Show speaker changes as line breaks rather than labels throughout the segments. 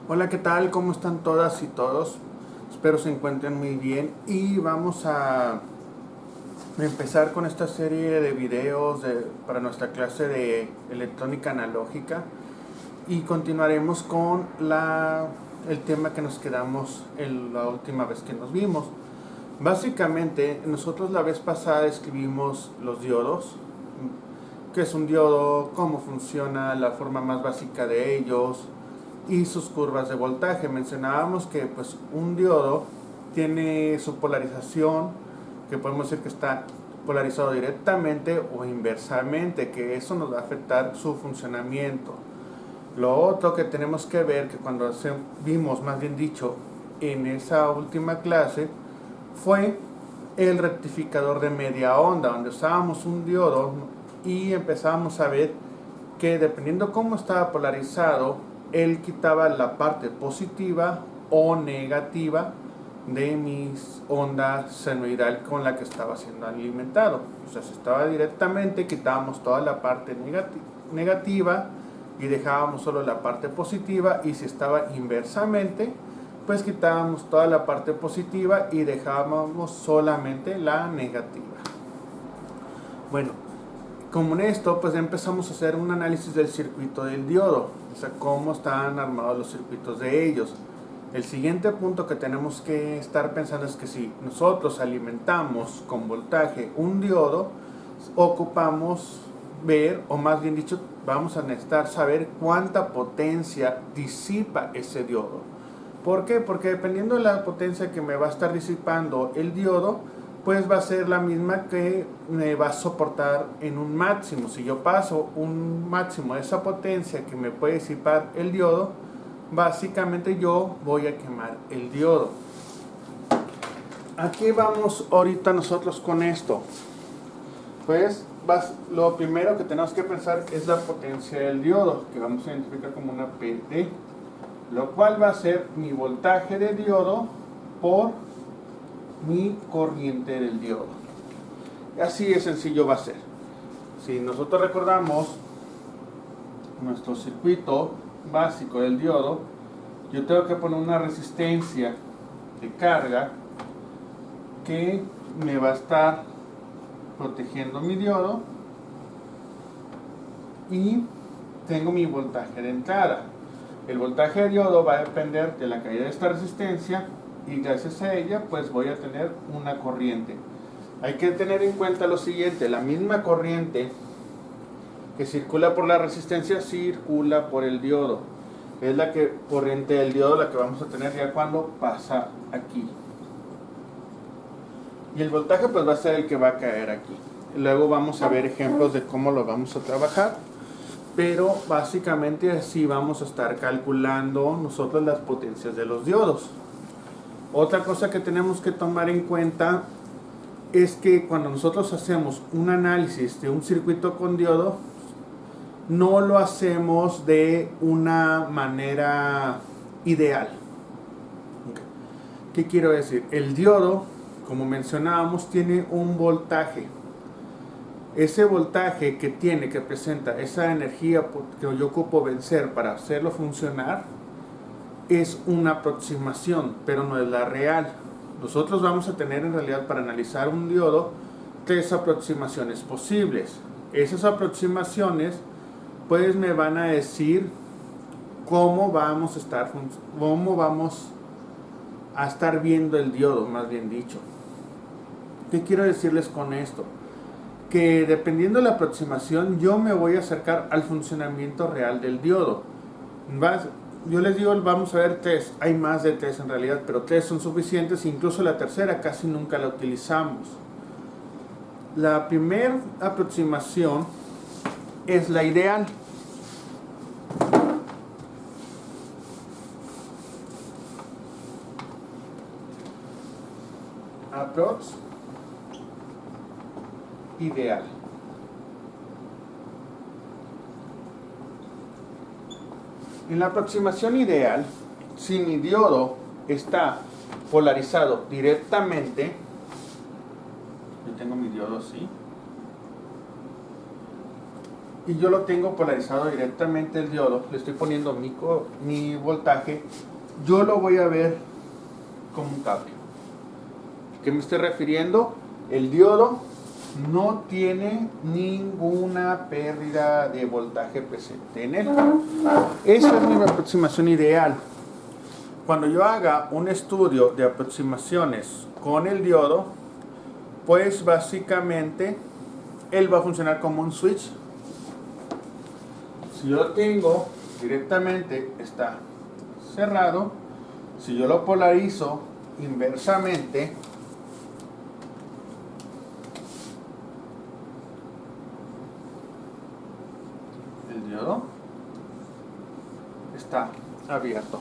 Hola, ¿qué tal? ¿Cómo están todas y todos? Espero se encuentren muy bien y vamos a empezar con esta serie de videos para nuestra clase de electrónica analógica y continuaremos con el tema que nos quedamos la última vez que nos vimos. Básicamente, nosotros la vez pasada escribimos los diodos, qué es un diodo, cómo funciona, la forma más básica de ellos y sus curvas de voltaje. Mencionábamos que pues un diodo tiene su polarización, que podemos decir que está polarizado directamente o inversamente, que eso nos va a afectar su funcionamiento. Lo otro que tenemos que ver, que cuando vimos, más bien dicho, en esa última clase, fue el rectificador de media onda, donde usábamos un diodo y empezábamos a ver que dependiendo cómo estaba polarizado, él quitaba la parte positiva o negativa de mis onda senoidal con la que estaba siendo alimentado. O sea, si estaba directamente, quitábamos toda la parte negativa y dejábamos solo la parte positiva, y si estaba inversamente, pues quitábamos toda la parte positiva y dejábamos solamente la negativa. Bueno, como en esto, pues empezamos a hacer un análisis del circuito del diodo, o sea, cómo están armados los circuitos de ellos. El siguiente punto que tenemos que estar pensando es que si nosotros alimentamos con voltaje un diodo, ocupamos ver, o más bien dicho, vamos a necesitar saber cuánta potencia disipa ese diodo. ¿Por qué? Porque dependiendo de la potencia que me va a estar disipando el diodo, pues va a ser la misma que me va a soportar en un máximo. Si yo paso un máximo de esa potencia que me puede disipar el diodo, básicamente yo voy a quemar el diodo. ¿A qué vamos ahorita nosotros con esto? Pues lo primero que tenemos que pensar es la potencia del diodo, que vamos a identificar como una PD, lo cual va a ser mi voltaje de diodo por mi corriente del diodo. Así de sencillo va a ser. Si nosotros recordamos nuestro circuito básico del diodo, yo tengo que poner una resistencia de carga que me va a estar protegiendo mi diodo, y tengo mi voltaje de entrada. El voltaje de diodo va a depender de la caída de esta resistencia, y gracias a ella pues voy a tener una corriente. Hay que tener en cuenta lo siguiente: la misma corriente que circula por la resistencia circula por el diodo. Es la corriente del diodo la que vamos a tener ya cuando pasa aquí. Y el voltaje pues va a ser el que va a caer aquí. Luego vamos a ver ejemplos de cómo lo vamos a trabajar, pero básicamente así vamos a estar calculando nosotros las potencias de los diodos. Otra cosa que tenemos que tomar en cuenta es que cuando nosotros hacemos un análisis de un circuito con diodo, no lo hacemos de una manera ideal. ¿Qué quiero decir? El diodo, como mencionábamos, tiene un voltaje. Ese voltaje que presenta esa energía que yo ocupo vencer para hacerlo funcionar, es una aproximación, pero no es la real. Nosotros vamos a tener en realidad, para analizar un diodo, 3 aproximaciones posibles. Esas aproximaciones pues me van a decir cómo vamos a estar viendo el diodo, más bien dicho. ¿Qué quiero decirles con esto? Que dependiendo de la aproximación, yo me voy a acercar al funcionamiento real del diodo. Yo les digo, vamos a ver 3, hay más de 3 en realidad, pero 3 son suficientes, incluso la tercera casi nunca la utilizamos. La primera aproximación es la ideal. Aprox ideal. En la aproximación ideal, si mi diodo está polarizado directamente, yo tengo mi diodo así, y yo lo tengo polarizado directamente el diodo, le estoy poniendo mi voltaje, yo lo voy a ver como un cable. ¿Qué me estoy refiriendo? El diodo no tiene ninguna pérdida de voltaje presente en él. Esa es mi aproximación ideal. Cuando yo haga un estudio de aproximaciones con el diodo, pues básicamente él va a funcionar como un switch. Si yo lo tengo directamente, está cerrado. Si yo lo polarizo inversamente, el diodo está abierto.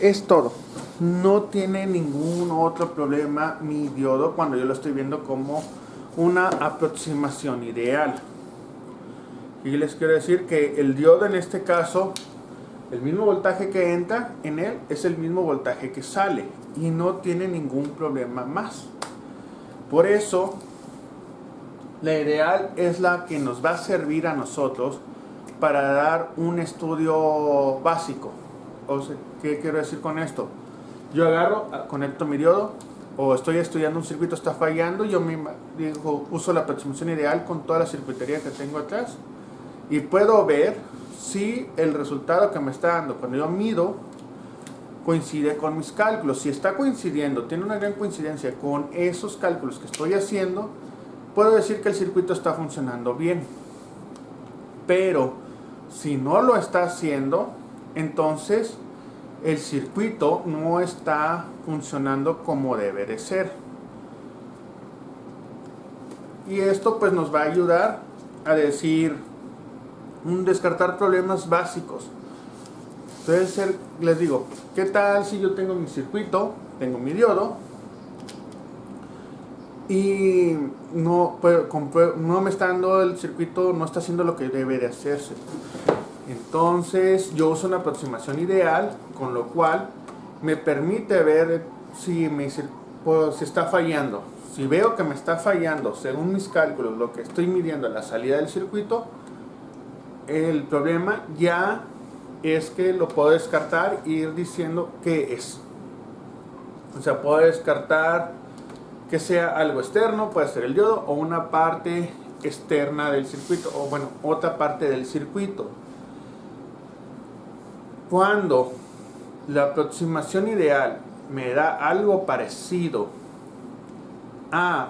Es todo. No tiene ningún otro problema mi diodo cuando yo lo estoy viendo como una aproximación ideal. Y les quiero decir que el diodo en este caso, el mismo voltaje que entra en él es el mismo voltaje que sale y no tiene ningún problema más. Por eso, la ideal es la que nos va a servir a nosotros para dar un estudio básico. O sea, ¿qué quiero decir con esto? Yo agarro, conecto mi diodo, o estoy estudiando un circuito, está fallando, yo uso la aproximación ideal con toda la circuitería que tengo atrás y puedo ver si el resultado que me está dando cuando yo mido coincide con mis cálculos. Si está coincidiendo, tiene una gran coincidencia con esos cálculos que estoy haciendo, puedo decir que el circuito está funcionando bien. Pero si no lo está haciendo, entonces el circuito no está funcionando como debe de ser. Y esto pues nos va a ayudar a descartar problemas básicos. Entonces les digo, ¿qué tal si yo tengo mi circuito, tengo mi diodo y no me está dando el circuito, no está haciendo lo que debe de hacerse? Entonces yo uso una aproximación ideal, con lo cual me permite ver si está fallando. Si veo que me está fallando según mis cálculos, lo que estoy midiendo a la salida del circuito, el problema ya es que lo puedo descartar e ir diciendo qué es. O sea, puedo descartar que sea algo externo, puede ser el diodo o una parte externa del circuito, o bueno, otra parte del circuito. Cuando la aproximación ideal me da algo parecido a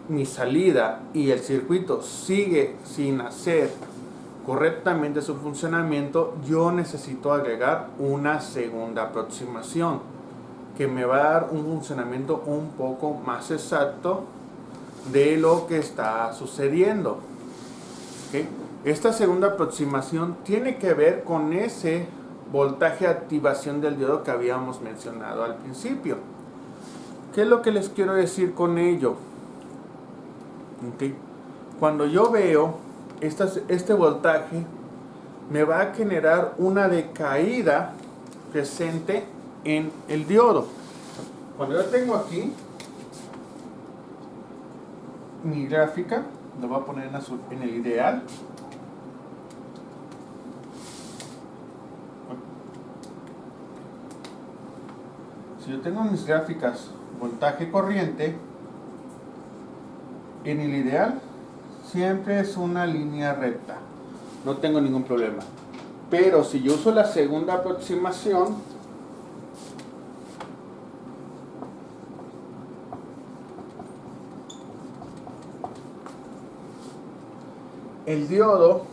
mi salida y el circuito sigue sin hacer correctamente su funcionamiento, yo necesito agregar una segunda aproximación que me va a dar un funcionamiento un poco más exacto de lo que está sucediendo. ¿Okay? Esta segunda aproximación tiene que ver con ese voltaje de activación del diodo que habíamos mencionado al principio. ¿Qué es lo que les quiero decir con ello? ¿Okay? Cuando yo veo este voltaje, me va a generar una decaída presente en el diodo. Cuando yo tengo aquí mi gráfica, lo voy a poner en azul, en el ideal. Si yo tengo mis gráficas voltaje corriente, en el ideal siempre es una línea recta, no tengo ningún problema. Pero si yo uso la segunda aproximación, el diodo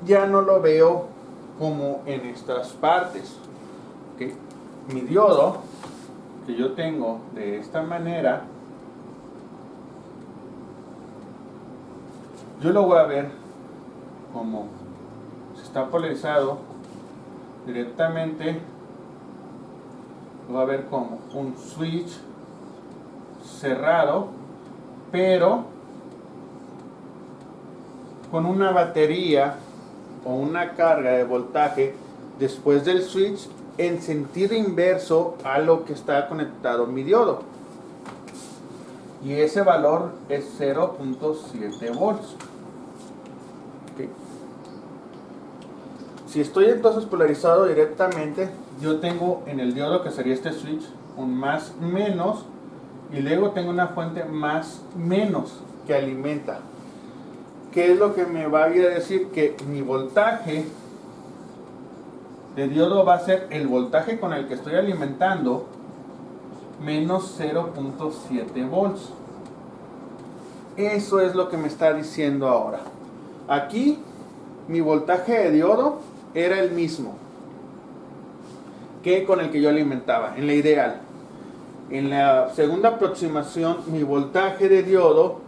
ya no lo veo como en estas partes. ¿Okay? Mi diodo que yo tengo de esta manera, yo lo voy a ver como si está polarizado directamente, lo voy a ver como un switch cerrado, pero con una batería o una carga de voltaje después del switch en sentido inverso a lo que está conectado mi diodo. Y ese valor es 0.7 volts. ¿Okay? Si estoy entonces polarizado directamente, yo tengo en el diodo, que sería este switch, un más menos, y luego tengo una fuente más menos que alimenta. ¿Qué es lo que me va a decir? Que mi voltaje de diodo va a ser el voltaje con el que estoy alimentando menos 0.7 volts. Eso es lo que me está diciendo ahora. Aquí mi voltaje de diodo era el mismo que con el que yo alimentaba, en la ideal. En la segunda aproximación, mi voltaje de diodo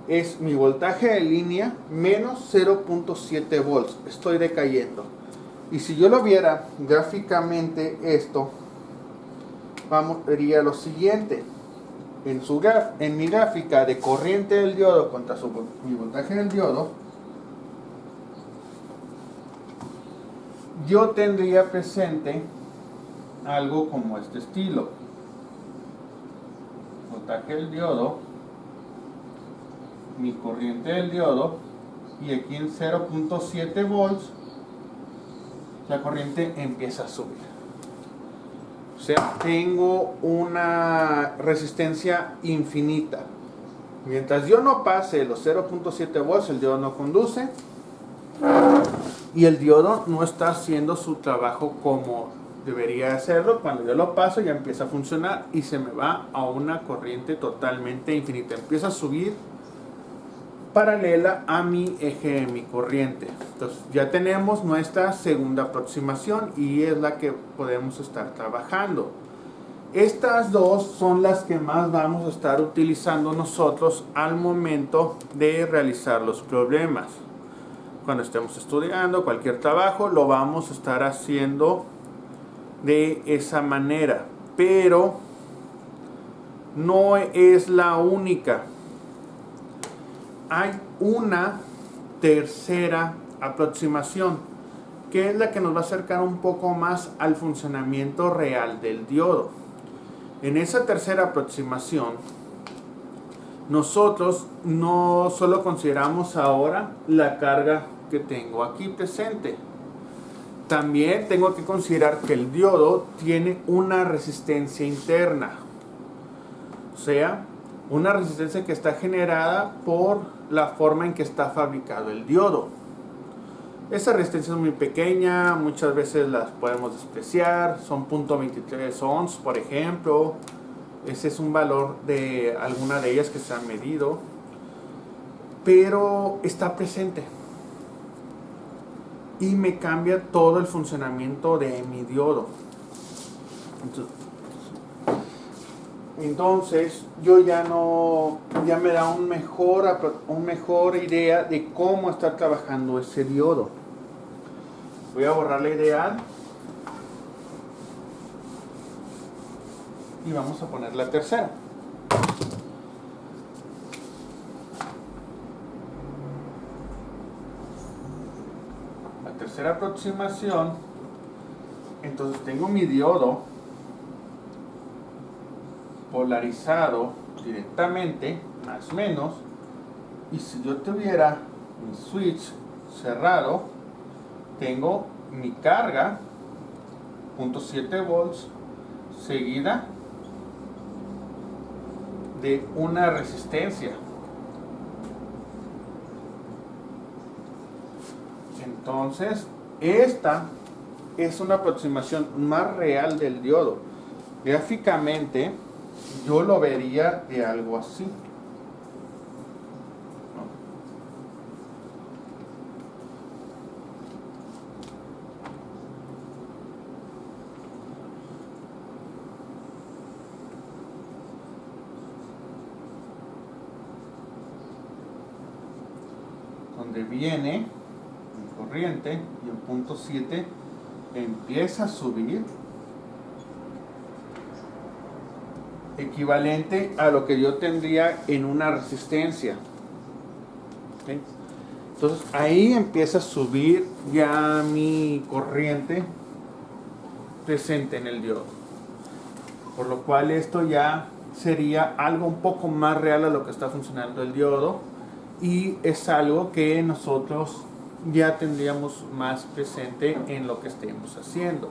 es mi voltaje de línea menos 0.7 volts. Estoy decayendo. Y si yo lo viera gráficamente esto, vería lo siguiente. En mi gráfica de corriente del diodo contra mi voltaje del diodo, yo tendría presente algo como este estilo. Voltaje del diodo, mi corriente del diodo, y aquí en 0.7 volts la corriente empieza a subir. O sea, tengo una resistencia infinita. Mientras yo no pase los 0.7 volts, el diodo no conduce y el diodo no está haciendo su trabajo como debería hacerlo. Cuando yo lo paso ya empieza a funcionar y se me va a una corriente totalmente infinita. Empieza a subir paralela a mi eje de mi corriente. Entonces ya tenemos nuestra segunda aproximación y es la que podemos estar trabajando. Estas dos son las que más vamos a estar utilizando nosotros al momento de realizar los problemas. Cuando estemos estudiando cualquier trabajo lo vamos a estar haciendo de esa manera, pero no es la única. Hay una tercera aproximación que es la que nos va a acercar un poco más al funcionamiento real del diodo. En esa tercera aproximación nosotros no solo consideramos ahora la carga que tengo aquí presente, también tengo que considerar que el diodo tiene una resistencia interna, o sea, una resistencia que está generada por la forma en que está fabricado el diodo. Esa resistencia es muy pequeña, muchas veces las podemos despreciar, son 0.23 ohms por ejemplo. Ese es un valor de alguna de ellas que se han medido, pero está presente y me cambia todo el funcionamiento de mi diodo. Entonces yo ya me da un mejor idea de cómo está trabajando ese diodo. Voy a borrar la ideal y vamos a poner la tercera. La tercera aproximación, entonces tengo mi diodo polarizado directamente, más o menos, y si yo tuviera mi switch cerrado, tengo mi carga 0.7 volts seguida de una resistencia. Entonces esta es una aproximación más real del diodo. Gráficamente yo lo vería de algo así. Donde viene mi corriente y en 0.7 empieza a subir, equivalente a lo que yo tendría en una resistencia. ¿Okay? Entonces ahí empieza a subir ya mi corriente presente en el diodo, por lo cual esto ya sería algo un poco más real a lo que está funcionando el diodo, y es algo que nosotros ya tendríamos más presente en lo que estemos haciendo.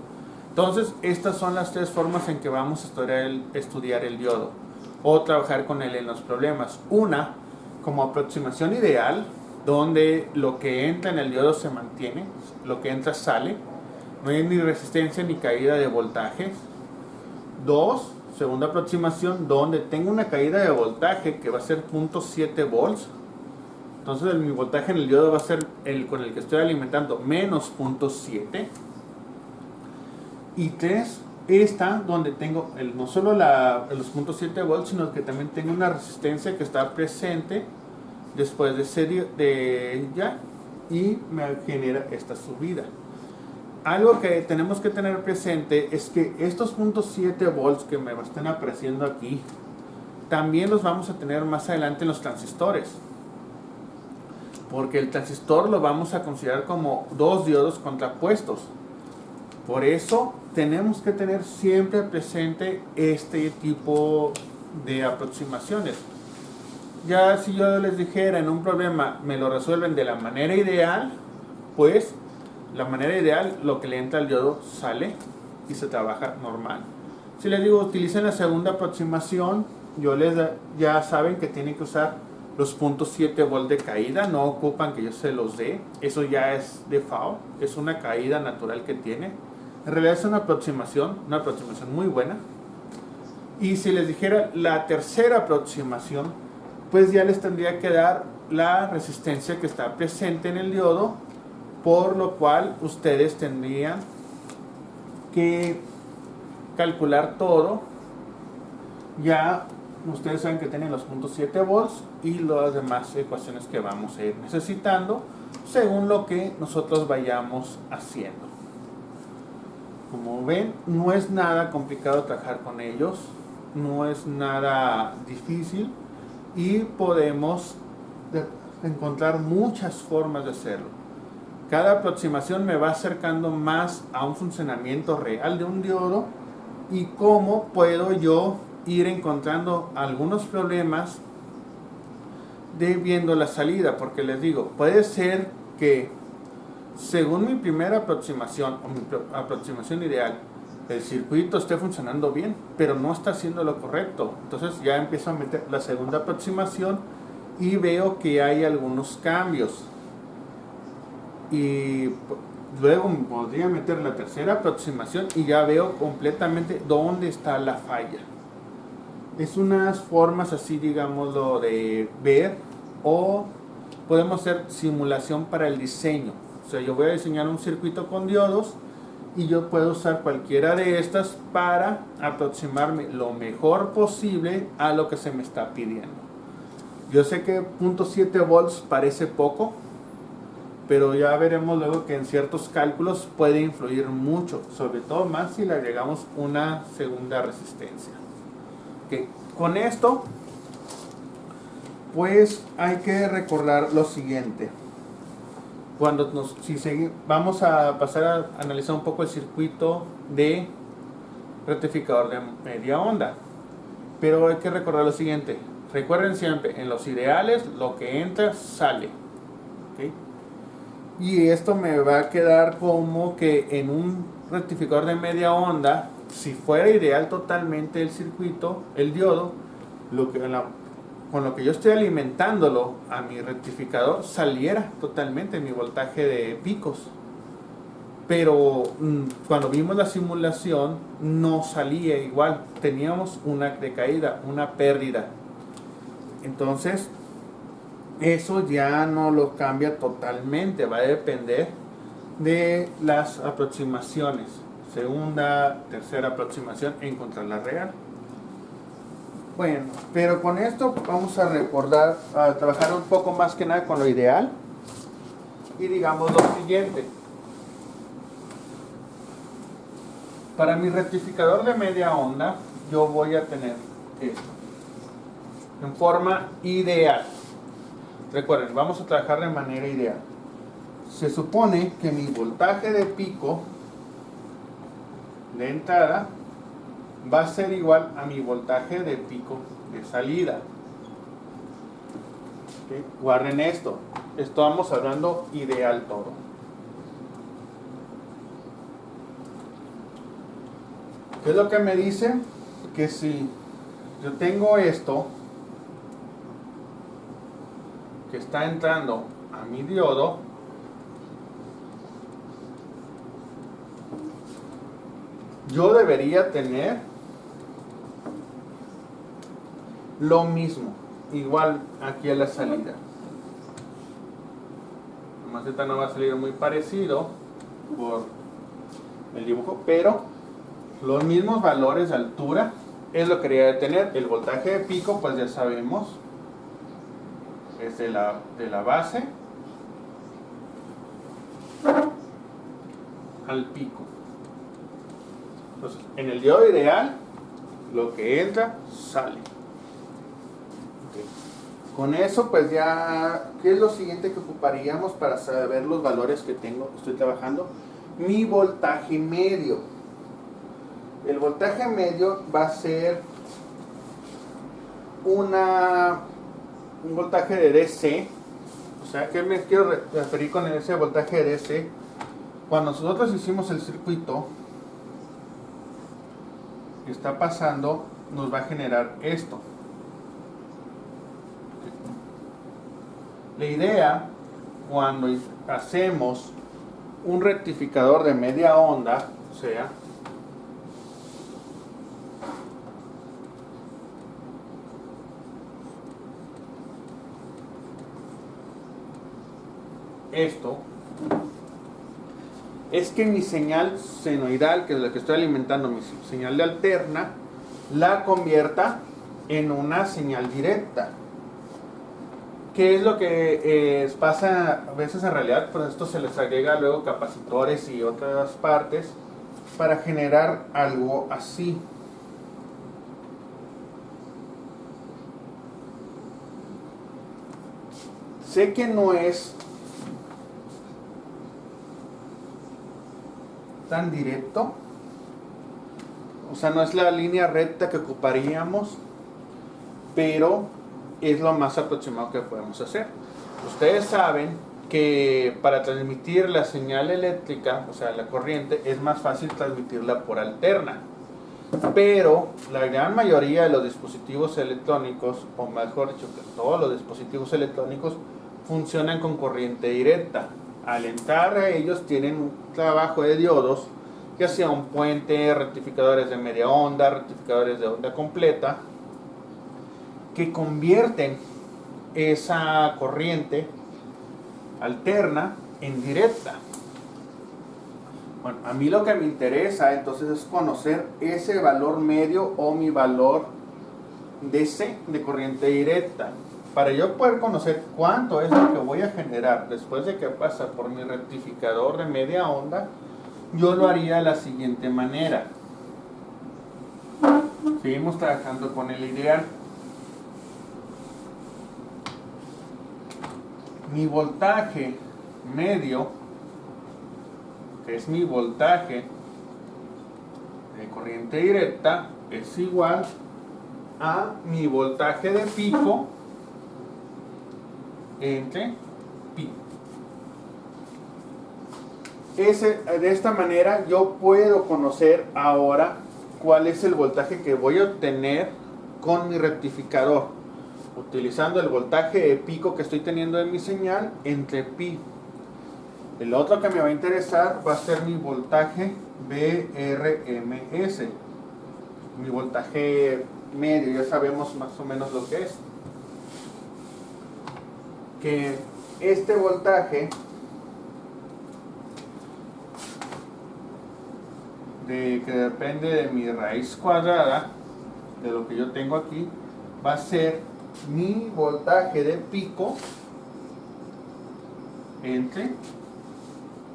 Entonces, estas son las tres formas en que vamos a estudiar el diodo o trabajar con él en los problemas. Una, como aproximación ideal, donde lo que entra en el diodo se mantiene, lo que entra sale, no hay ni resistencia ni caída de voltajes. Dos, segunda aproximación, donde tengo una caída de voltaje que va a ser 0.7 volts. Entonces mi voltaje en el diodo va a ser el con el que estoy alimentando menos 0.7. Y tres, esta donde tengo no solo los 0.7 volts, sino que también tengo una resistencia que está presente después de ya, y me genera esta subida. Algo que tenemos que tener presente es que estos 0.7 volts que me están apareciendo aquí, también los vamos a tener más adelante en los transistores. Porque el transistor lo vamos a considerar como dos diodos contrapuestos. Por eso tenemos que tener siempre presente este tipo de aproximaciones. Ya si yo les dijera en un problema me lo resuelven de la manera ideal, pues la manera ideal, lo que le entra al diodo sale y se trabaja normal. Si les digo utilicen la segunda aproximación, ya saben que tienen que usar los 0.7 volt de caída, no ocupan que yo se los dé, eso ya es default, es una caída natural que tiene. En realidad es una aproximación muy buena. Y si les dijera la tercera aproximación, pues ya les tendría que dar la resistencia que está presente en el diodo, por lo cual ustedes tendrían que calcular todo. Ya ustedes saben que tienen los 0.7 volts y las demás ecuaciones que vamos a ir necesitando según lo que nosotros vayamos haciendo. Como ven, no es nada complicado trabajar con ellos, no es nada difícil y podemos encontrar muchas formas de hacerlo. Cada aproximación me va acercando más a un funcionamiento real de un diodo y cómo puedo yo ir encontrando algunos problemas viendo la salida, porque les digo, puede ser que según mi primera aproximación o mi aproximación ideal, el circuito esté funcionando bien, pero no está haciendo lo correcto. Entonces ya empiezo a meter la segunda aproximación y veo que hay algunos cambios. Y luego podría meter la tercera aproximación y ya veo completamente dónde está la falla. Es unas formas así, digámoslo, de ver, o podemos hacer simulación para el diseño. O sea, yo voy a diseñar un circuito con diodos y yo puedo usar cualquiera de estas para aproximarme lo mejor posible a lo que se me está pidiendo. Yo sé que 0.7 volts parece poco, pero ya veremos luego que en ciertos cálculos puede influir mucho, sobre todo más si le agregamos una segunda resistencia. Okay. Con esto, pues hay que recordar lo siguiente. Vamos a pasar a analizar un poco el circuito de rectificador de media onda, pero hay que recordar lo siguiente. Recuerden siempre, en los ideales lo que entra sale. ¿Okay? Y esto me va a quedar como que en un rectificador de media onda, si fuera ideal totalmente el circuito, el diodo, con lo que yo estoy alimentándolo a mi rectificador, saliera totalmente mi voltaje de picos. Pero cuando vimos la simulación no salía igual, teníamos una decaída, una pérdida. Entonces eso ya no lo cambia totalmente, va a depender de las aproximaciones, segunda, tercera aproximación, encontrar la real. Bueno, pero con esto vamos a trabajar un poco más que nada con lo ideal. Y digamos lo siguiente. Para mi rectificador de media onda, yo voy a tener esto. En forma ideal. Recuerden, vamos a trabajar de manera ideal. Se supone que mi voltaje de pico de entrada va a ser igual a mi voltaje de pico de salida. ¿Okay? Guarden esto. Estamos hablando ideal todo. ¿Qué es lo que me dice? Que si yo tengo esto que está entrando a mi diodo, yo debería tener lo mismo, igual aquí a la salida. Nomás esta no va a salir muy parecido por el dibujo, pero los mismos valores de altura es lo que debería tener. El voltaje de pico, pues ya sabemos, es de la base al pico. Entonces, en el diodo ideal, lo que entra, sale. Okay. Con eso, pues ya, ¿qué es lo siguiente que ocuparíamos para saber los valores que estoy trabajando? Mi voltaje medio. El voltaje medio va a ser un voltaje de DC. O sea, ¿qué me quiero referir con ese voltaje de DC? Cuando nosotros hicimos el circuito que está pasando, nos va a generar esto. La idea, cuando hacemos un rectificador de media onda, o sea, esto, es que mi señal senoidal, que es la que estoy alimentando, mi señal de alterna, la convierta en una señal directa. ¿Qué es lo que pasa a veces en realidad? Pues esto se les agrega luego capacitores y otras partes para generar algo así. Sé que no es tan directo, o sea, no es la línea recta que ocuparíamos, pero es lo más aproximado que podemos hacer. Ustedes saben que para transmitir la señal eléctrica, o sea, la corriente, es más fácil transmitirla por alterna, pero la gran mayoría de los dispositivos electrónicos, o mejor dicho, que todos los dispositivos electrónicos funcionan con corriente directa. Al entrar a ellos tienen un trabajo de diodos, ya sea un puente, rectificadores de media onda, rectificadores de onda completa, que convierten esa corriente alterna en directa. Bueno, a mí lo que me interesa entonces es conocer ese valor medio o mi valor DC de corriente directa. Para yo poder conocer cuánto es lo que voy a generar después de que pasa por mi rectificador de media onda, yo lo haría de la siguiente manera. Seguimos trabajando con el ideal. Mi voltaje medio, que es mi voltaje de corriente directa, es igual a mi voltaje de pico entre pi. De esta manera yo puedo conocer ahora cuál es el voltaje que voy a obtener con mi rectificador, utilizando el voltaje de pico que estoy teniendo en mi señal entre pi. El otro que me va a interesar va a ser mi voltaje BRMS, mi voltaje medio, ya sabemos más o menos lo que es. Que este voltaje que depende de mi raíz cuadrada, de lo que yo tengo aquí, va a ser mi voltaje de pico entre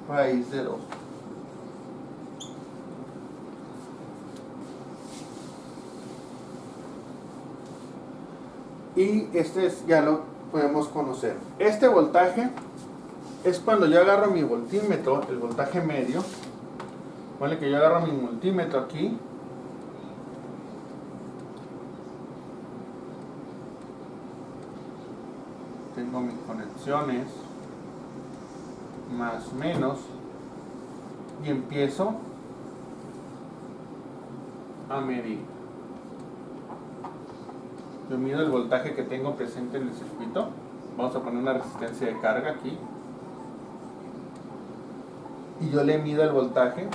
raíz de 2. Y ya lo podemos conocer. Este voltaje es cuando yo agarro mi voltímetro, el voltaje medio. Vale, que yo agarro mi multímetro aquí. Tengo mis conexiones. más menos, y empiezo a medir. Yo mido el voltaje que tengo presente en el circuito. Vamos a poner una resistencia de carga aquí, y yo le mido el voltaje.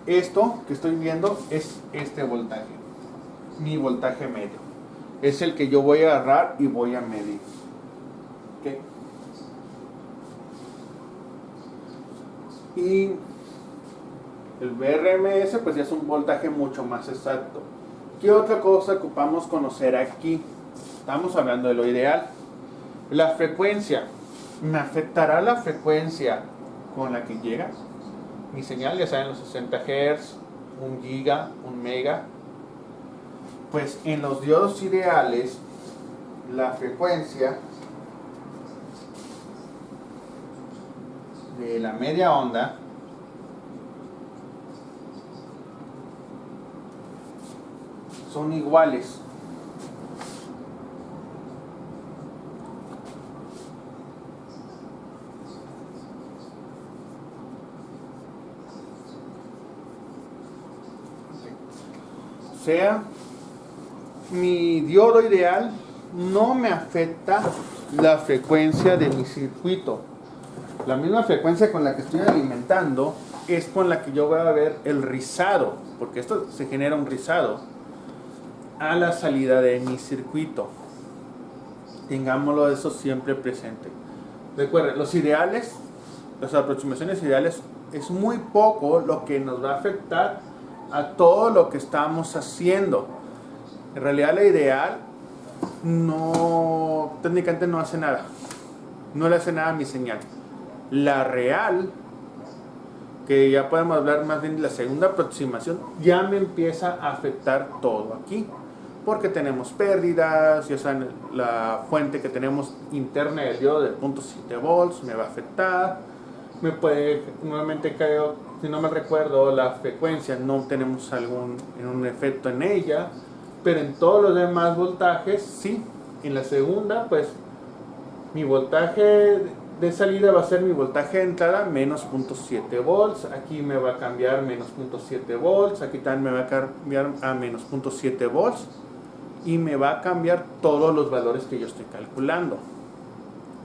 Esto que estoy viendo es este voltaje, mi voltaje medio. Es el que yo voy a agarrar y voy a medir. ¿Okay? Y el VRMS pues ya es un voltaje mucho más exacto. ¿Qué otra cosa ocupamos conocer aquí? Estamos hablando de lo ideal. La frecuencia. ¿Me afectará la frecuencia con la que llega mi señal? Ya saben, los 60 Hz, 1 giga, 1 mega. Pues en los diodos ideales, la frecuencia de la media onda son iguales. O sea, mi diodo ideal no me afecta la frecuencia de mi circuito. La misma frecuencia con la que estoy alimentando es con la que yo voy a ver el rizado, porque esto se genera un rizado a la salida de mi circuito. Tengámoslo eso siempre presente. Recuerden, los ideales, las aproximaciones ideales, es muy poco lo que nos va a afectar a todo lo que estamos haciendo. En realidad la ideal no, técnicamente no hace nada. No le hace nada a mi señal. La real, que ya podemos hablar más bien de la segunda aproximación, ya me empieza a afectar todo aquí. Porque tenemos pérdidas, ya saben, la fuente que tenemos interna del diodo de 0.7 volts me va a afectar. Me puede, nuevamente creo, si no me recuerdo, la frecuencia no tenemos un efecto en ella, pero en todos los demás voltajes sí. En la segunda, pues mi voltaje de salida va a ser mi voltaje de entrada menos 0.7 volts. Aquí me va a cambiar menos 0.7 volts. Aquí también me va a cambiar a menos 0.7 volts. Y me va a cambiar todos los valores que yo estoy calculando.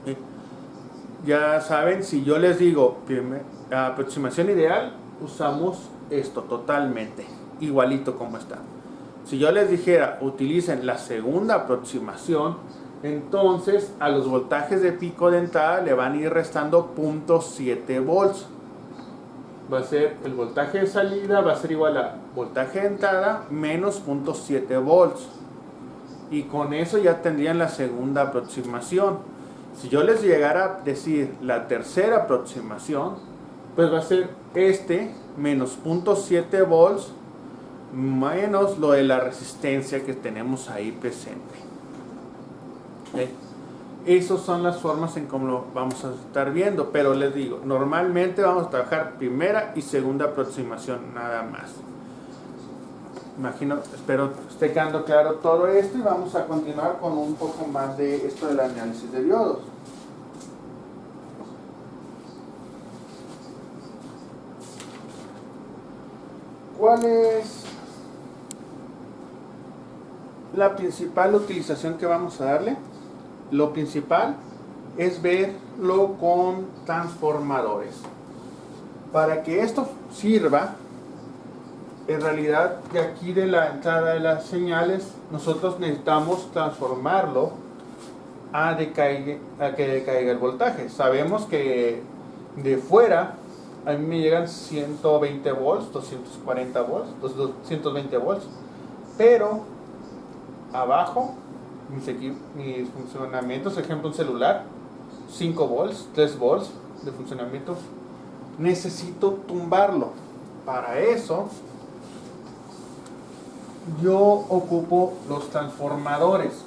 ¿Sí? Ya saben, si yo les digo aproximación ideal, usamos esto totalmente, igualito como está. Si yo les dijera utilicen la segunda aproximación, entonces a los voltajes de pico de entrada le van a ir restando 0.7 volts. Va a ser el voltaje de salida, va a ser igual a voltaje de entrada menos 0.7 volts. Y con eso ya tendrían la segunda aproximación. Si yo les llegara a decir la tercera aproximación, pues va a ser menos 0.7 volts menos lo de la resistencia que tenemos ahí presente. ¿Okay? Esas son las formas en cómo lo vamos a estar viendo, pero les digo, normalmente vamos a trabajar primera y segunda aproximación nada más. Espero esté quedando claro todo esto y vamos a continuar con un poco más de esto del análisis de diodos. ¿Cuál es la principal utilización que vamos a darle? Lo principal es verlo con transformadores. Para que esto sirva, en realidad de aquí de la entrada de las señales, nosotros necesitamos transformarlo a que decaiga el voltaje. Sabemos que de fuera a mí me llegan 120 volts, 240 volts, 220 volts, pero abajo mis funcionamientos, ejemplo un celular, 5 volts, 3 volts de funcionamiento, necesito tumbarlo. Para eso yo ocupo los transformadores.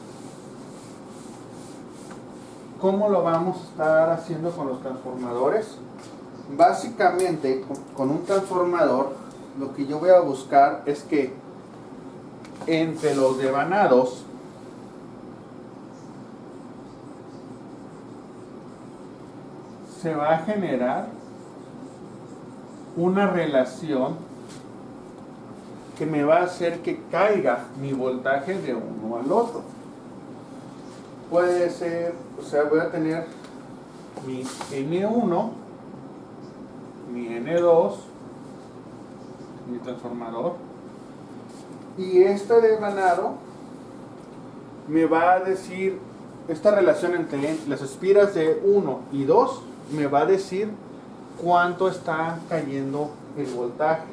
¿Cómo lo vamos a estar haciendo con los transformadores? Básicamente, con un transformador, lo que yo voy a buscar es que entre los devanados se va a generar una relación que me va a hacer que caiga mi voltaje de uno al otro. Puede ser, o sea, voy a tener mi N1, mi N2, mi transformador, y este devanado me va a decir, esta relación entre las espiras de 1 y 2 me va a decir cuánto está cayendo el voltaje.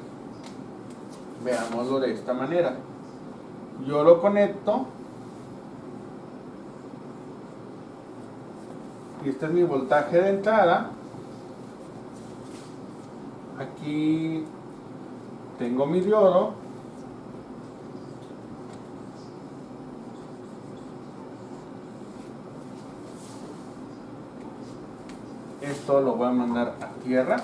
Veámoslo de esta manera. Yo lo conecto y este es mi voltaje de entrada. Aquí tengo mi diodo. Esto lo voy a mandar a tierra.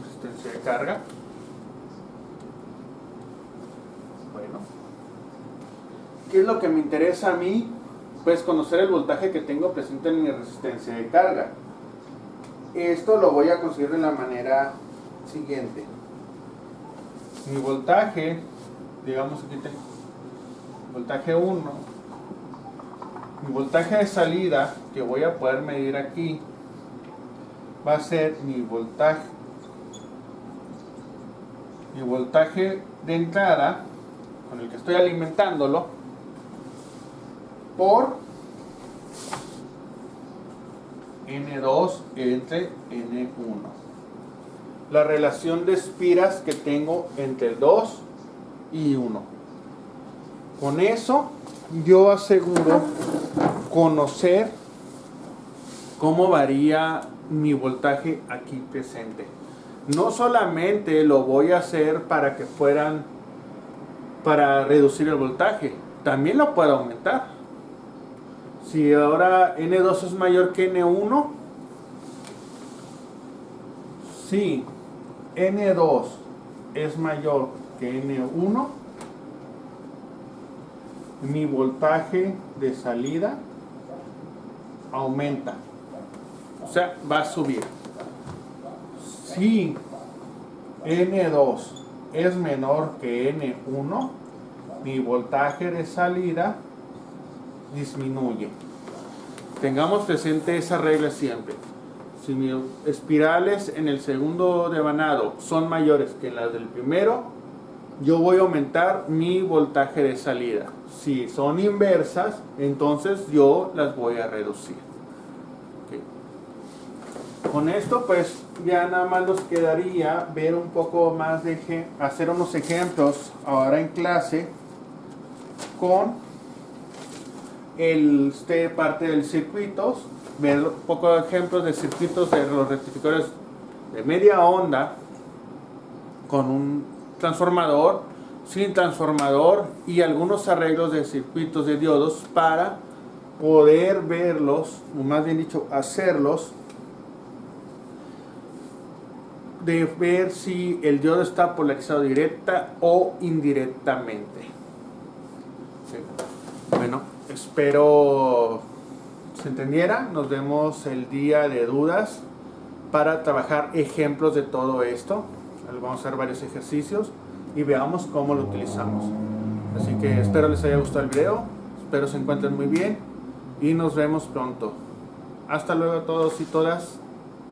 Resistencia de carga. Bueno, ¿qué es lo que me interesa a mí? Pues conocer el voltaje que tengo presente en mi resistencia de carga. Esto lo voy a conseguir de la manera siguiente. Mi voltaje, digamos aquí tengo voltaje 1, mi voltaje de salida que voy a poder medir aquí va a ser mi voltaje de entrada con el que estoy alimentándolo por N2 entre N1, la relación de espiras que tengo entre 2 y 1. Con eso yo aseguro conocer cómo varía mi voltaje aquí presente. No solamente lo voy a hacer para que para reducir el voltaje, también lo puedo aumentar. Si ahora N2 es mayor que N1, si N2 es mayor que N1, mi voltaje de salida aumenta, o sea, va a subir. Si N2 es menor que N1, mi voltaje de salida disminuye. Tengamos presente esa regla siempre. Si mis espirales en el segundo devanado son mayores que las del primero, yo voy a aumentar mi voltaje de salida. Si son inversas, entonces yo las voy a reducir. Okay. Con esto pues ya nada más nos quedaría ver un poco más hacer unos ejemplos ahora en clase con parte del circuitos, ver un poco de ejemplos de circuitos de los rectificadores de media onda con un transformador, sin transformador y algunos arreglos de circuitos de diodos para poder verlos, o más bien dicho, hacerlos, de ver si el diodo está polarizado directa o indirectamente. Sí. Bueno, espero se entendiera. Nos vemos el día de dudas para trabajar ejemplos de todo esto. Vamos a hacer varios ejercicios y veamos cómo lo utilizamos. Así que espero les haya gustado el video, espero se encuentren muy bien y nos vemos pronto. Hasta luego a todos y todas.